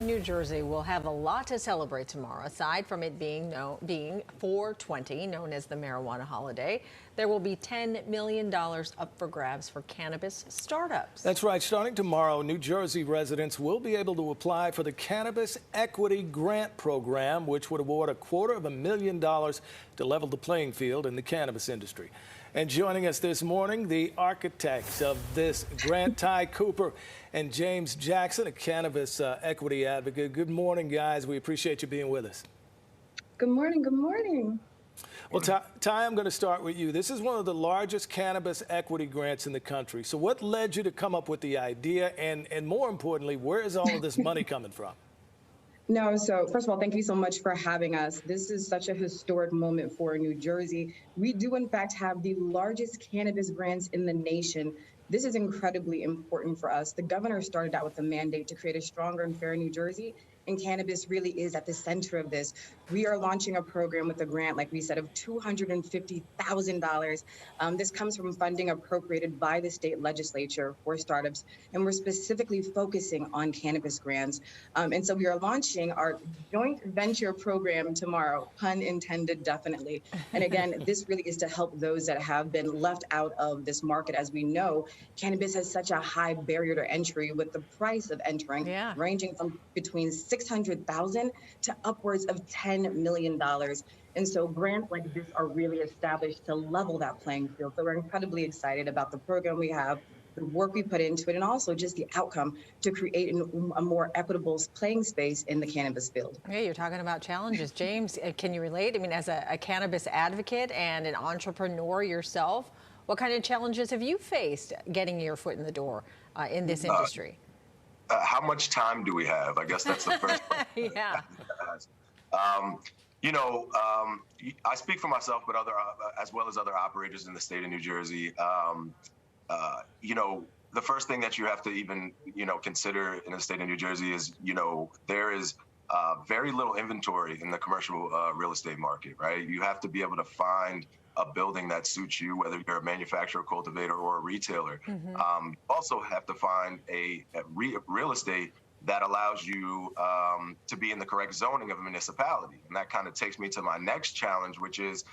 New Jersey will have a lot to celebrate tomorrow. Aside from it being 4/20, known as the marijuana holiday, there will be $10 million up for grabs for cannabis startups. That's right. Starting tomorrow, New Jersey residents will be able to apply for the Cannabis Equity Grant Program, which would award $250,000 to level the playing field in the cannabis industry. And joining us this morning, the architects of this grant, Tai Cooper and James Jackson, a cannabis equity advocate. Good morning, guys. We appreciate you being with us. Good morning. Good morning. Well, Tai, I'm going to start with you. This is one of the largest cannabis equity grants in the country. So what led you to come up with the idea? And more importantly, where is all of this money coming from? No, so first of all, thank you so much for having us. This is such a historic moment for New Jersey. We do, in fact, have the largest cannabis grants in the nation. This is incredibly important for us. The governor started out with a mandate to create a stronger and fairer New Jersey, and cannabis really is at the center of this. We are launching a program with a grant, like we said, of $250,000. This comes from funding appropriated by the state legislature for startups, and we're specifically focusing on cannabis grants. And so we are launching our joint venture program tomorrow, pun intended, definitely. And again, this really is to help those that have been left out of this market. As we know, cannabis has such a high barrier to entry, with the price of entering ranging from between $600,000 to upwards of $10 million. And so grants like this are really established to level that playing field. So we're incredibly excited about the program we have, the work we put into it, and also just the outcome to create a more equitable playing space in the cannabis field. Yeah, you're talking about challenges. James, can you relate? I mean, as a cannabis advocate and an entrepreneur yourself, what kind of challenges have you faced getting your foot in the door in this industry? How much time do we have? I guess that's the first question. Yeah. I speak for myself, but as well as other operators in the state of New Jersey. The first thing that you have to even, consider in the state of New Jersey is, there is very little inventory in the commercial real estate market, right? You have to be able to find a building that suits you, whether you're a manufacturer, cultivator, or a retailer. You also have to find a real estate that allows you to be in the correct zoning of a municipality. And that kind of takes me to my next challenge, which is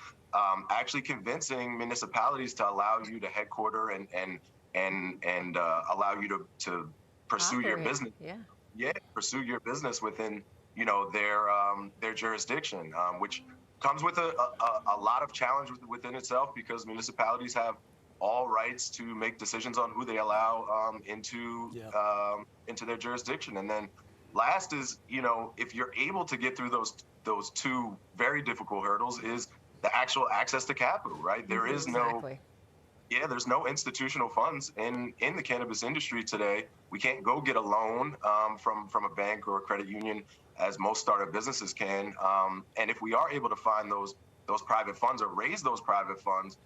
actually convincing municipalities to allow you to headquarter and allow you to pursue your business. Pursue your business within their jurisdiction, which comes with a lot of challenge within itself, because municipalities have all rights to make decisions on who they allow into their jurisdiction. And then last is, if you're able to get through those two very difficult hurdles, is the actual access to capital, right? There is there's no institutional funds in the cannabis industry today. We can't go get a loan from a bank or a credit union, as most startup businesses can. And if we are able to find those private funds or raise those private funds,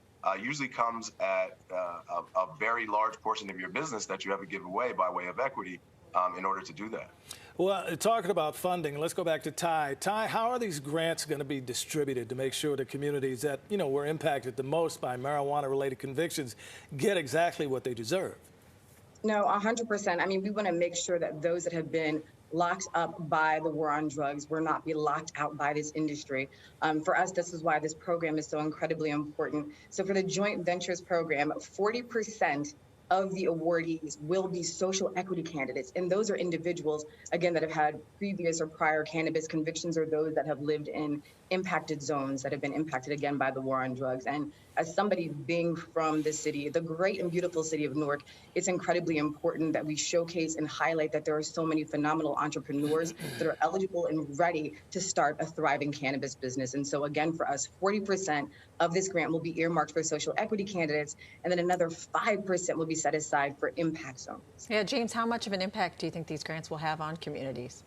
usually comes at a very large portion of your business that you have to give away by way of equity in order to do that. Well, talking about funding, let's go back to Tai. Tai, how are these grants going to be distributed to make sure the communities that, were impacted the most by marijuana-related convictions get exactly what they deserve? No, 100%. I mean, we want to make sure that those that have been locked up by the war on drugs will not be locked out by this industry. For us, this is why this program is so incredibly important. So for the Joint Ventures program, 40% of the awardees will be social equity candidates. And those are individuals, again, that have had previous or prior cannabis convictions, or those that have lived in impacted zones that have been impacted, again, by the war on drugs. And as somebody being from the city, the great and beautiful city of Newark, it's incredibly important that we showcase and highlight that there are so many phenomenal entrepreneurs that are eligible and ready to start a thriving cannabis business. And so again, for us, 40% of this grant will be earmarked for social equity candidates, and then another 5% will be set aside for impact zones. Yeah, James, how much of an impact do you think these grants will have on communities?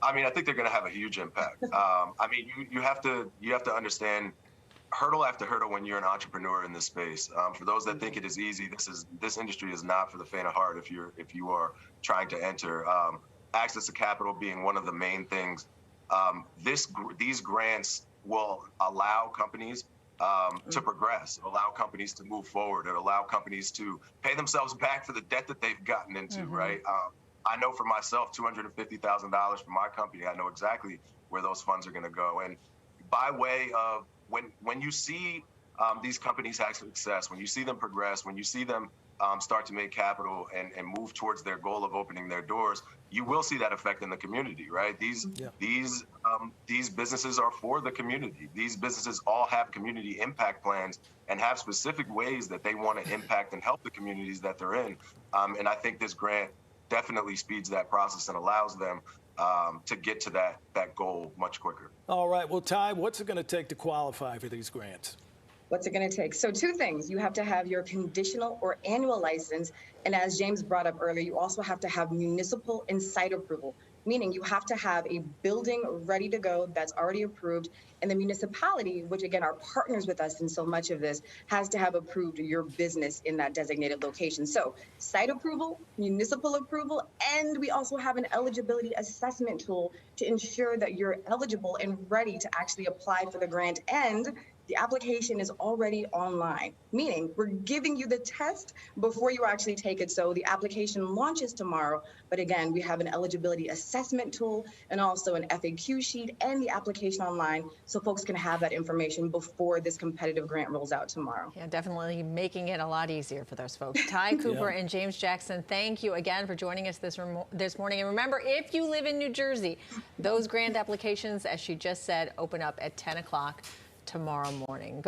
I mean, I think they're going to have a huge impact. You have to understand hurdle after hurdle when you're an entrepreneur in this space. For those that think it is easy, this industry is not for the faint of heart. If you are trying to enter, access to capital being one of the main things. These grants will allow companies to progress, allow companies to move forward, and allow companies to pay themselves back for the debt that they've gotten into, right? I know for myself, $250,000 for my company, I know exactly where those funds are going to go. And by way of when you see these companies have success, when you see them progress, when you see them start to make capital and move towards their goal of opening their doors, you will see that effect in the community, right? These businesses are for the community. These businesses all have community impact plans and have specific ways that they want to impact and help the communities that they're in. And I think this grant definitely speeds that process and allows them to get to that goal much quicker. All right. Well, Tai, what's it going to take to qualify for these grants? What's it going to take? So two things. You have to have your conditional or annual license. And as James brought up earlier, you also have to have municipal and site approval, meaning you have to have a building ready to go that's already approved. And the municipality, which again are partners with us in so much of this, has to have approved your business in that designated location. So site approval, municipal approval, and we also have an eligibility assessment tool to ensure that you're eligible and ready to actually apply for the grant. And the application is already online, meaning we're giving you the test before you actually take it. So the application launches tomorrow. But again, we have an eligibility assessment tool and also an FAQ sheet and the application online so folks can have that information before this competitive grant rolls out tomorrow. Yeah, definitely making it a lot easier for those folks. Tai Cooper and James Jackson, thank you again for joining us this morning. And remember, if you live in New Jersey, those grant applications, as she just said, open up at 10 o'clock tomorrow morning.